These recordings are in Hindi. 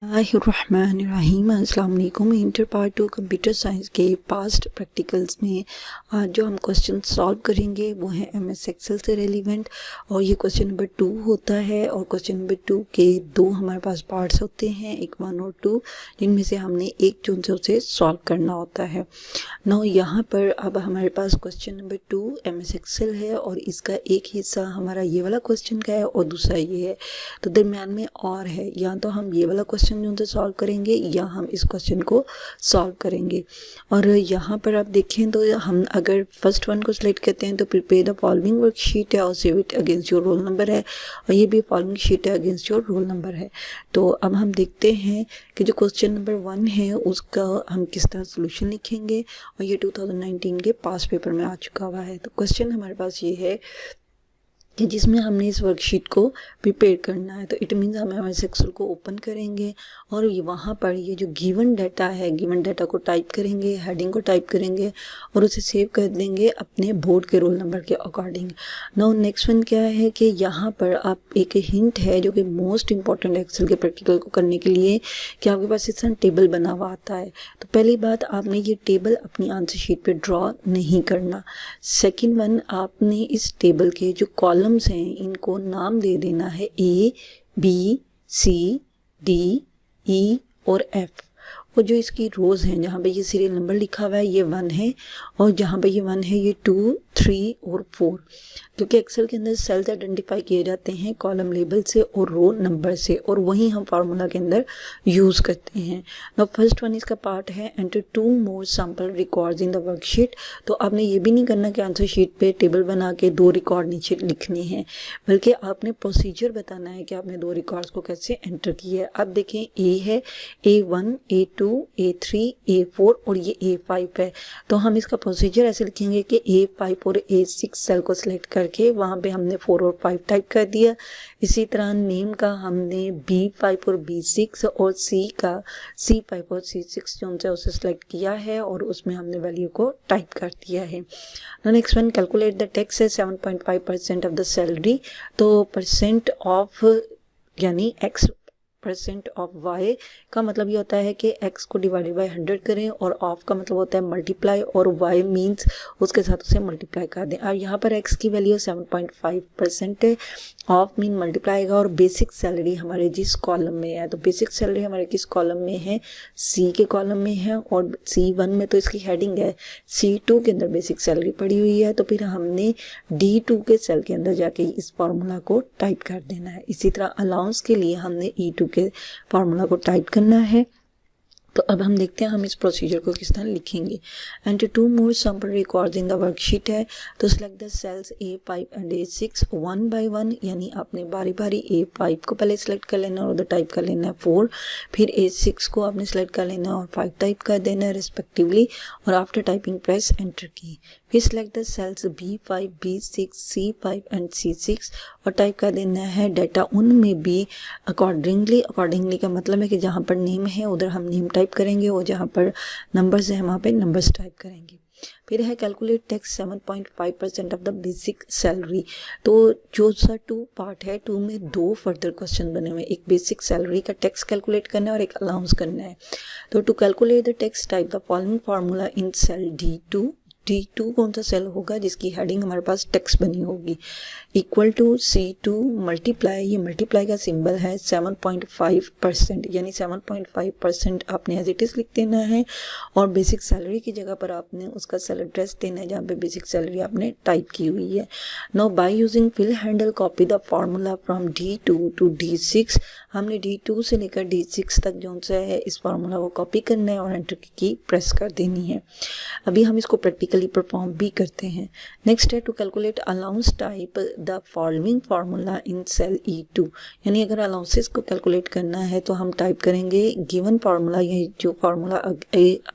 बिस्मिल्लाहिर्रहमानिर्रहीम। अस्सलाम वालेकुम। इंटर पार्ट 2 कंप्यूटर साइंस के पास्ट प्रैक्टिकल्स में आज जो हम क्वेश्चन सॉल्व करेंगे वो है एमएस एक्सेल से रेलिवेंट, और ये क्वेश्चन नंबर 2 होता है। और क्वेश्चन नंबर 2 के दो हमारे पास पार्ट्स होते हैं, एक 1 और 2, जिनमें से हमने एक चुन से उसे सॉल्व करना होता है। नाउ यहाँ पर अब हमारे पास क्वेश्चन नंबर 2 एमएस एक्सेल है, और इसका एक हिस्सा हमारा ये वाला क्वेश्चन का है और दूसरा ये है, तो दरम्यान में और है। या तो हम ये वाला क्वेश्चन जो उनसे सॉल्व करेंगे या हम इस क्वेश्चन को सॉल्व करेंगे। और यहाँ पर आप देखें तो हम अगर फर्स्ट वन को सिलेक्ट करते हैं तो प्रिपेयर द फॉलोइंग वर्कशीट है और save it against your roll number है, और ये भी फॉलोइंग शीट है अगेंस्ट योर रोल नंबर है। तो अब हम देखते हैं कि जो क्वेश्चन नंबर 1 है उसका हम किस तरह सोल्यूशन लिखेंगे, और ये 2019 के पास पेपर में आ चुका हुआ है। तो क्वेश्चन हमारे पास ये है कि जिसमें हमने इस वर्कशीट को प्रिपेयर करना है। तो इट मीन्स हम एमएस एक्सेल को ओपन करेंगे और ये वहाँ पर ये जो गिवन डाटा है, गिवन डाटा को टाइप करेंगे, हेडिंग को टाइप करेंगे और उसे सेव कर देंगे अपने बोर्ड के रोल नंबर के अकॉर्डिंग। नाउ नेक्स्ट वन क्या है कि यहाँ पर आप एक हिंट है जो कि मोस्ट इंपॉर्टेंट एक्सेल के प्रैक्टिकल को करने के लिए, कि आपके पास इस तरह टेबल बना हुआ आता है। तो पहली बात, आपने ये टेबल अपनी आंसर शीट पे ड्रॉ नहीं करना। सेकेंड वन, आपने इस टेबल के जो कॉलम्स हैं इनको नाम दे देना है A, B, C, D, E और F। और जो इसकी रोज़ हैं जहाँ पे ये सीरियल नंबर लिखा हुआ है ये 1 है, और जहाँ पे ये 1 है ये 2, 3 और 4, क्योंकि एक्सेल के अंदर सेल्स आइडेंटिफाई किए जाते हैं कॉलम लेबल से और रो नंबर से, और वही हम फार्मूला के अंदर यूज़ करते हैं। नाउ फर्स्ट वन इसका पार्ट है enter 2 more sample records in the worksheet. तो आपने ये भी नहीं करना कि आंसर शीट पे टेबल बना के 2 रिकॉर्ड नीचे लिखने हैं, बल्कि आपने प्रोसीजर बताना है कि आपने 2 रिकॉर्ड्स को कैसे एंटर किया है। अब देखें A है, A1, A2, A3, A4 और ये A5 है। तो हम इसका प्रोसीजर ऐसे लिखेंगे कि A5 और A6 सेल को सिलेक्ट करके वहाँ पे हमने 4 और 5 टाइप कर दिया। इसी तरह नेम का हमने B5 और B6 और C का C5 और C6 जो उनसे उसे सिलेक्ट किया है और उसमें हमने वैल्यू को टाइप कर दिया है। Next one, calculate the tax है 7.5% ऑफ द सैलरी। तो परसेंट ऑफ यानी X% ऑफ Y का मतलब ये होता है कि X को डिवाइडेड बाय 100 करें, और ऑफ का मतलब होता है मल्टीप्लाई, और Y मीन्स उसके साथ उसे मल्टीप्लाई कर दें। अब यहाँ पर X की वैल्यू 7.5% है, ऑफ मीन मल्टीप्लाई आएगा, और बेसिक सैलरी हमारे जिस कॉलम में है, तो बेसिक सैलरी हमारे किस कॉलम में है, C के कॉलम में है, और C1 में तो इसकी हेडिंग है, C2 के अंदर बेसिक सैलरी पड़ी हुई है। तो फिर हमने D2 के सेल के अंदर जाके इस फार्मूला को टाइप कर देना है। इसी तरह अलाउंस के लिए हमने E2 के फार्मूला को टाइप करना है। तो अब हम देखते हैं हम इस प्रोसीजर को किस तरह लिखेंगे। Enter 2 more sample records in the worksheet है। तो select the cells A5 and A6 1 by 1, यानी आपने बारी बारी A5 को पहले सिलेक्ट कर लेना और उधर टाइप कर लेना है 4, फिर A6 को आपने सिलेक्ट कर लेना और 5 टाइप कर देना है रिस्पेक्टिवली, और आफ्टर टाइपिंग प्रेस एंटर की। फिर select the sales B5, B6, C5 and C6 और टाइप कर देना है डाटा उनमें भी अकॉर्डिंगली का मतलब है कि जहाँ पर नेम है उधर हम नेम टाइप करेंगे, और जहाँ पर नंबर्स है वहाँ पे नंबर्स टाइप करेंगे। फिर है calculate tax 7.5% of the basic salary. तो जो सा 2 पार्ट है, 2 में 2 फर्दर क्वेश्चन बने हुए हैं, एक बेसिक सैलरी का टैक्स कैलकुलेट करना है और एक अलाउंस करना है। तो to calculate the tax type the following formula in cell D2। D2 कौन सा सेल होगा जिसकी हेडिंग हमारे पास टैक्स बनी होगी, इक्वल टू C2 मल्टीप्लाई, ये मल्टीप्लाई का सिंबल है 7.5%, यानी 7.5% आपने एज इट इज लिख देना है, और बेसिक सैलरी की जगह पर आपने उसका सेल एड्रेस देना है जहाँ पे बेसिक सैलरी आपने टाइप की हुई है। Now by using fill handle copy the formula from D2 to D6। हमने D2 से लेकर D6 तक जो सा है इस फार्मूला को कॉपी करना है और एंटर की प्रेस कर देनी है। अभी हम इसको प्रैक्टिकली परफॉर्म भी करते हैं। नेक्स्ट है to calculate allowance type the following formula in cell E2, यानी अगर अलाउंसेस को कैलकुलेट करना है तो हम टाइप करेंगे गिवन फार्मूला, ये जो फार्मूला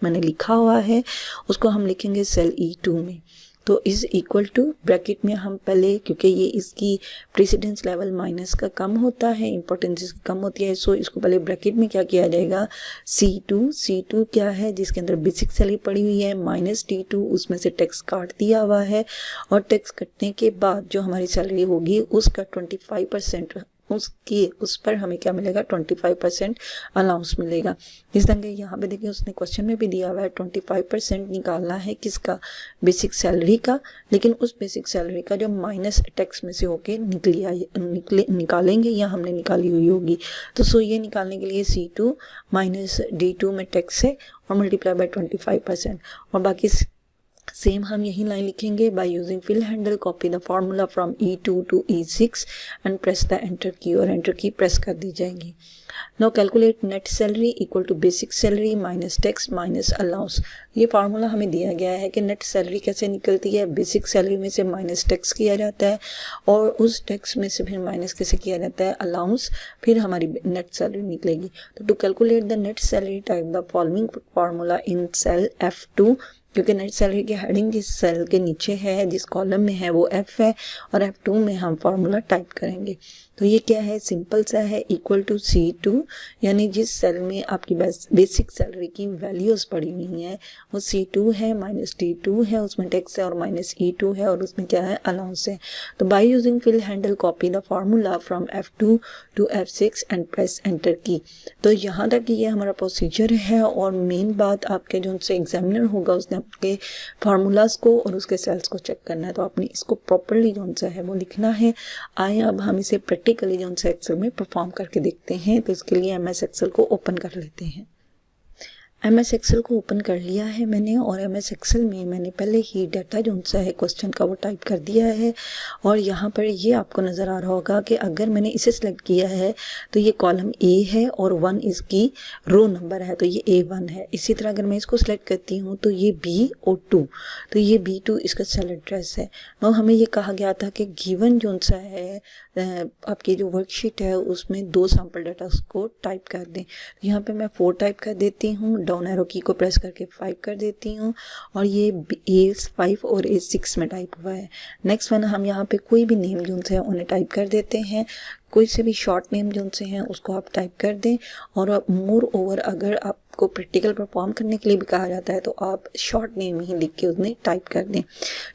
मैंने लिखा हुआ है उसको हम लिखेंगे सेल E2 में। तो इज इक्वल टू ब्रैकेट में हम पहले, क्योंकि ये इसकी प्रेसिडेंस लेवल माइनस का कम होता है, इंपॉर्टेंस इसकी कम होती है, सो इसको पहले ब्रैकेट में क्या किया जाएगा, C2 क्या है जिसके अंदर बेसिक सैलरी पड़ी हुई है, माइनस D2 उसमें से टैक्स काट दिया हुआ है, और टैक्स कटने के बाद जो हमारी सैलरी होगी उसका 25% उस पर हमें क्या मिलेगा, 25% अलाउंस मिलेगा। इस ढंग यहाँ पे देखिए उसने क्वेश्चन में भी दिया हुआ है 25% निकालना है किसका, बेसिक सैलरी का, लेकिन उस बेसिक सैलरी का जो माइनस टैक्स में से होके निकालेंगे या हमने निकाली हुई होगी। तो सो ये निकालने के लिए C2 माइनस D2 में टैक्स है और मल्टीप्लाई बाय 25%, और बाकी सेम हम यही लाइन लिखेंगे, by using fill handle copy the formula from E2 to E6 and press the enter key, और एंटर की प्रेस कर दी जाएगी। Now calculate net salary equal to basic salary minus tax minus allowance. ये फार्मूला हमें दिया गया है कि नेट सैलरी कैसे निकलती है, बेसिक सैलरी में से माइनस टैक्स किया जाता है और उस टैक्स में से फिर माइनस कैसे किया जाता है, अलाउंस, फिर हमारी नेट सैलरी निकलेगी। तो to calculate the net salary type the following formula in cell F2, क्योंकि नेट सैलरी की हेडिंग जिस सेल के नीचे है, जिस कॉलम में है वो F है, और F2 में हम फार्मूला टाइप करेंगे। तो ये क्या है, सिंपल सा है, इक्वल टू C2, यानी जिस सेल में आपकी बेसिक सैलरी की वैल्यूज पड़ी हुई हैं वो C2 है, माइनस D2 है, उसमें टैक्स है, और माइनस E2 है, और उसमें क्या है, अलाउंस है। तो by using fill handle copy the formula from F2 to F6 and press enter key. तो यहाँ तक ये हमारा प्रोसीजर है, और मेन बात आपके जो उनसे एग्जामिनर होगा उसने आपके फार्मूलाज को और उसके सेल्स को चेक करना है, तो आपने इसको प्रॉपरली जो सा है वो लिखना है। आए अब हम इसे प्रैक्टिकली जो सा एक्सेल में परफॉर्म करके देखते हैं। तो इसके लिए MS एक्सेल को ओपन कर लेते हैं। MS एक्सेल को ओपन कर लिया है मैंने, और MS एक्सेल में मैंने पहले ही डाटा जो सा है क्वेश्चन का वो टाइप कर दिया है, और यहाँ पर ये आपको नज़र आ रहा होगा कि अगर मैंने इसे सिलेक्ट किया है तो ये कॉलम A है और 1 इसकी रो नंबर है, तो ये A1 है। इसी तरह अगर मैं इसको सिलेक्ट करती हूँ तो ये B और 2, तो ये B2 इसका सेल एड्रेस है। और हमें ये कहा गया था कि गिवन जो सा है आपकी जो वर्कशीट है उसमें 2 सैम्पल डाटा को टाइप कर दें। तो यहाँ पे मैं 4 टाइप कर देती हूँ, डाउन एरो की को प्रेस करके 5 कर देती हूँ, और ये A5 और A6 में टाइप हुआ है। नेक्स्ट वन हम यहाँ पे कोई भी नेम जो है उन्हें टाइप कर देते हैं, कोई से भी शॉर्ट नेम जो से हैं उसको आप टाइप कर दें। और मोर ओवर अगर आपको प्रैक्टिकल परफॉर्म करने के लिए भी कहा जाता है तो आप शॉर्ट नेम ही लिख के उसमें टाइप कर दें।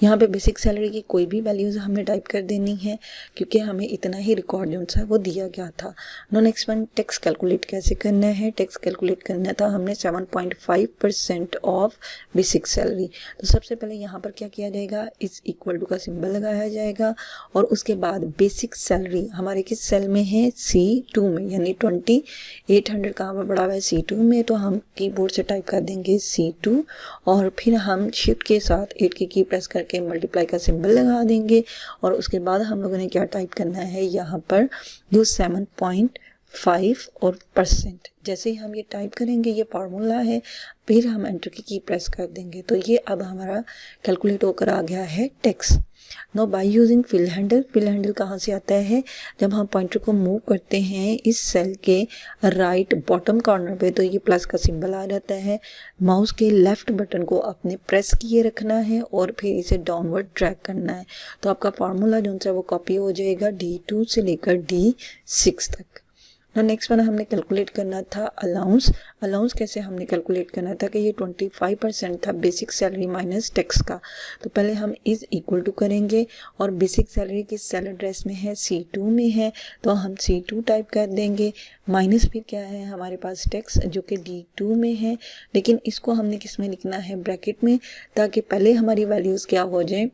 यहाँ पे बेसिक सैलरी की कोई भी वैल्यूज़ हमने टाइप कर देनी है, क्योंकि हमें इतना ही रिकॉर्ड जो सा वो दिया गया था। Now next one, tax calculate कैसे करना है। टैक्स कैलकुलेट करना था हमने 7.5% ऑफ बेसिक सैलरी। तो सबसे पहले यहाँ पर क्या किया जाएगा, इस इक्वल टू का सिंबल लगाया जाएगा, और उसके बाद बेसिक सैलरी हमारे किस सेल में है, C2 में, यानी 2800 कहाँ पर पड़ा हुआ है, C2 में। तो हम कीबोर्ड से टाइप कर देंगे C2, और फिर हम शिफ्ट के साथ 8 की प्रेस करके मल्टीप्लाई का सिंबल लगा देंगे, और उसके बाद हम लोगों ने क्या टाइप करना है यहाँ पर, जो 7.5 और %। जैसे ही हम ये टाइप करेंगे, ये फार्मूला है, फिर हम एंटर की प्रेस कर देंगे। तो ये अब हमारा कैलकुलेट होकर आ गया है tax. Now by using fill handle. Fill handle कहाँ से आता है, जब हम पॉइंटर को मूव करते हैं इस सेल के राइट बॉटम कॉर्नर पे तो ये प्लस का सिंबल आ जाता है। माउस के लेफ्ट बटन को आपने प्रेस किए रखना है और फिर इसे डाउनवर्ड ड्रैग करना है, तो आपका फार्मूला जो है वो कॉपी हो जाएगा D2 से लेकर D6 तक। नेक्स्ट वन हमने कैलकुलेट करना था अलाउंस। अलाउंस कैसे हमने कैलकुलेट करना था कि ये 25% था बेसिक सैलरी माइनस टैक्स का। तो पहले हम इज इक्वल टू करेंगे, और बेसिक सैलरी किस सेल एड्रेस में है, C2 में है, तो हम C2 टाइप कर देंगे। माइनस फिर क्या है हमारे पास टैक्स जो कि D2 में है, लेकिन इसको हमने किस में लिखना है, ब्रैकेट में, ताकि पहले हमारी वैल्यूज़ क्या हो जाए,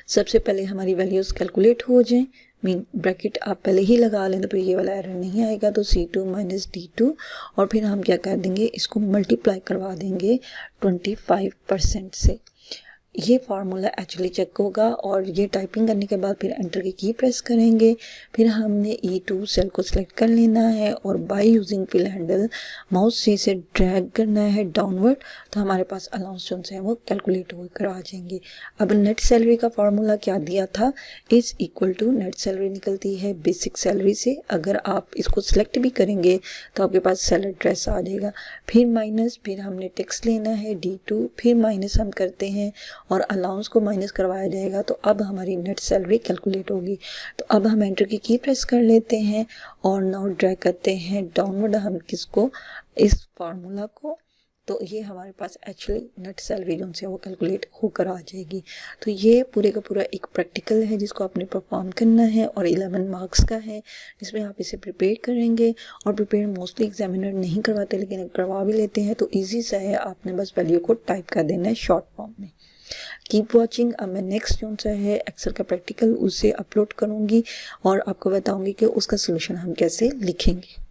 सबसे पहले हमारी वैल्यूज़ कैलकुलेट हो जाए। मीन ब्रैकेट आप पहले ही लगा लें तो फिर ये वाला एरर नहीं आएगा। तो C2 माइनस D2, और फिर हम क्या कर देंगे, इसको मल्टीप्लाई करवा देंगे 25% से। ये फार्मूला एक्चुअली चेक होगा, और ये टाइपिंग करने के बाद फिर एंटर की प्रेस करेंगे। फिर हमने E2 सेल को सिलेक्ट कर लेना है, और by using fill handle mouse से इसे ड्रैग करना है डाउनवर्ड, तो हमारे पास अलाउंस जो है वो कैलकुलेट होकर आ जाएंगे। अब नेट सैलरी का फार्मूला क्या दिया था, is equal to net salary निकलती है बेसिक सैलरी से। अगर आप इसको सिलेक्ट भी करेंगे तो आपके पास सेल एड्रेस आ जाएगा, फिर माइनस, फिर हमने टैक्स लेना है D2, फिर माइनस हम करते हैं और अलाउंस को माइनस करवाया जाएगा, तो अब हमारी नेट सैलरी कैलकुलेट होगी। तो अब हम एंटर की प्रेस कर लेते हैं और नाउ ड्रैग करते हैं डाउनवर्ड हम किसको, इस फार्मूला को, तो ये हमारे पास एक्चुअली नेट सैलरी जो से वो कैलकुलेट होकर आ जाएगी। तो ये पूरे का पूरा एक प्रैक्टिकल है जिसको आपने परफॉर्म करना है और 11 मार्क्स का है, जिसमें आप इसे प्रिपेयर करेंगे। और प्रिपेयर मोस्टली एग्जामिनर नहीं करवाते, लेकिन करवा भी लेते हैं तो ईजी सा है, आपने बस वैल्यू को टाइप कर देना है शॉर्ट फॉर्म में। Keep watching. अब मैं नेक्स्ट जो सा है एक्सेल का प्रैक्टिकल उसे अपलोड करूँगी और आपको बताऊँगी कि उसका सोल्यूशन हम कैसे लिखेंगे।